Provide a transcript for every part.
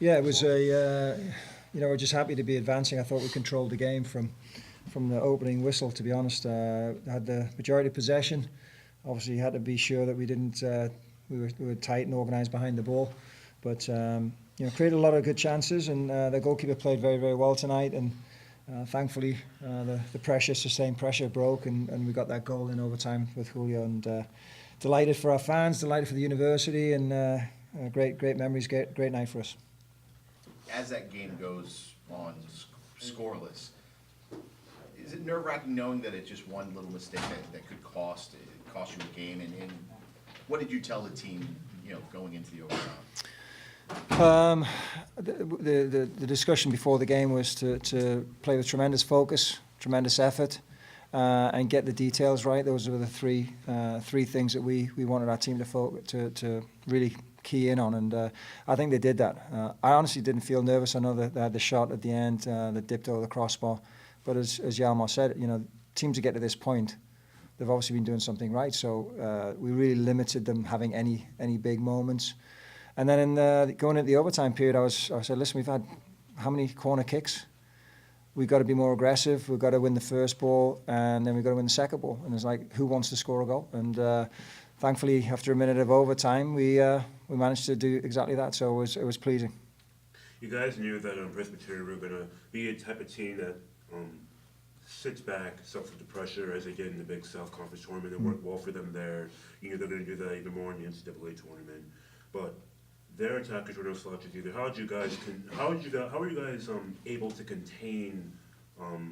Yeah, it was we're just happy to be advancing. I thought we controlled the game from the opening whistle, to be honest. Had the majority of possession. Obviously, you had to be sure that we didn't. We were tight and organised behind the ball, but created a lot of good chances. And the goalkeeper played very, very well tonight. And thankfully, the sustained pressure broke, and we got that goal in overtime with Julio. And delighted for our fans, delighted for the university, and great memories. Great night for us. As that game goes on scoreless, is it nerve-wracking knowing that it's just one little mistake that could cost you a game? And what did you tell the team, going into the overtime? The discussion before the game was to play with tremendous focus, tremendous effort, and get the details right. Those were the three things that we wanted our team to really key in on, and I think they did that. I honestly didn't feel nervous. I know that they had the shot at the end that dipped over the crossbar, but as Hjalmar said, teams that get to this point, they've obviously been doing something right. So we really limited them having any big moments. And then going into the overtime period, I said, listen, we've had how many corner kicks? We've got to be more aggressive. We've got to win the first ball, and then we've got to win the second ball. And it's like, who wants to score a goal? And thankfully, after a minute of overtime, we managed to do exactly that. So it was pleasing. You guys knew that Presbyterian were going to be a type of team that sits back, suffers the pressure as they get in the Big South Conference tournament. It worked well for them there. You knew they're going to do that even more in the NCAA tournament. But their attackers were no slouches either. How were you guys able to contain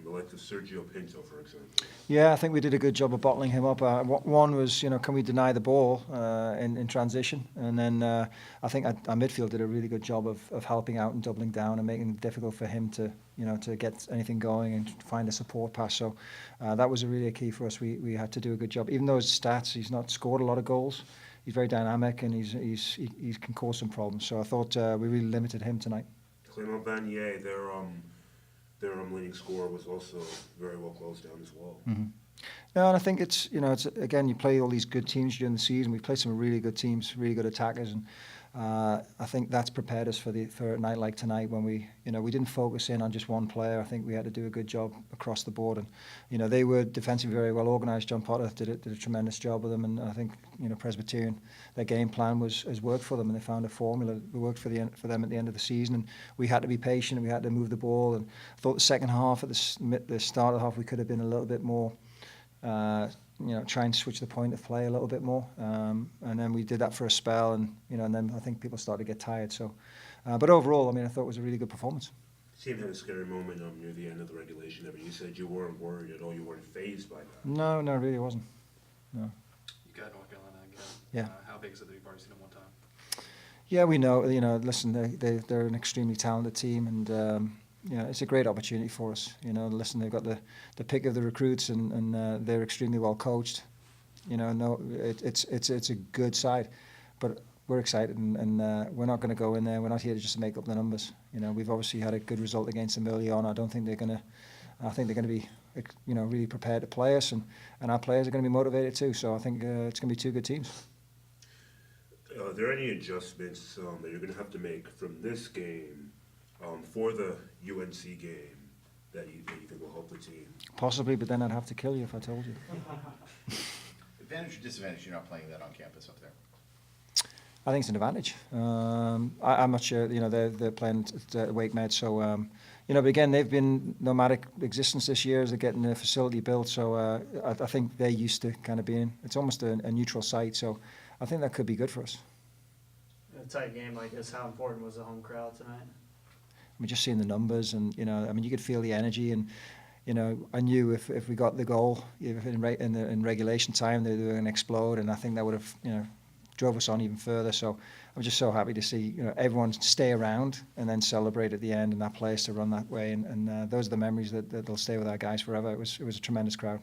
the likes of Sergio Pinto, for example? Yeah, I think we did a good job of bottling him up. One was, can we deny the ball in transition? And then I think our midfield did a really good job of helping out and doubling down and making it difficult for him to get anything going and find a support pass. So that was really a key for us. We had to do a good job. Even though his stats, he's not scored a lot of goals. He's very dynamic and he can cause some problems. So I thought we really limited him tonight. Clément Vanier, their leading scorer, was also very well closed down as well. Mm-hmm. No, and I think it's again, you play all these good teams during the season. We've played some really good teams, really good attackers, and I think that's prepared us for a night like tonight when we didn't focus in on just one player. I think we had to do a good job across the board, and they were defensively very well organised. John Potter did a tremendous job with them, and I think Presbyterian, their game plan has worked for them, and they found a formula that worked for them at the end of the season. And we had to be patient, and we had to move the ball. And I thought the second half, at the start of the half, we could have been a little bit more. Try and switch the point of play a little bit more, and then we did that for a spell, and then I think people started to get tired. So, but overall, I thought it was a really good performance. The team had a scary moment near the end of the regulation. You said you weren't worried at all. You weren't fazed by that. No, really wasn't. No. You got North Carolina again. Yeah. How big is it that you've already seen them one time? Yeah, we know. Listen, they're an extremely talented team, and. It's a great opportunity for us. Listen, they've got the pick of the recruits, and they're extremely well coached. It's a good side, but we're excited, and we're not going to go in there. We're not here just to make up the numbers. We've obviously had a good result against them early on. I think they're going to be, really prepared to play us, and our players are going to be motivated too. So I think it's going to be two good teams. Are there any adjustments that you're going to have to make from this game? For the UNC game that you think will help the team? Possibly, but then I'd have to kill you if I told you. Advantage or disadvantage you're not playing that on campus up there? I think it's an advantage. I'm not sure, they're playing at Wake Med, so, but again, they've been nomadic existence this year as they're getting the facility built, so I think they're used to kind of being, it's almost a neutral site, so I think that could be good for us. In a tight game like this, how important was the home crowd tonight? Just seeing the numbers, and you could feel the energy, and I knew if we got the goal in regulation time, they were going to explode, and I think that would have drove us on even further. So I'm just so happy to see everyone stay around and then celebrate at the end, and that place to run that way, and those are the memories that they'll stay with our guys forever. It was a tremendous crowd.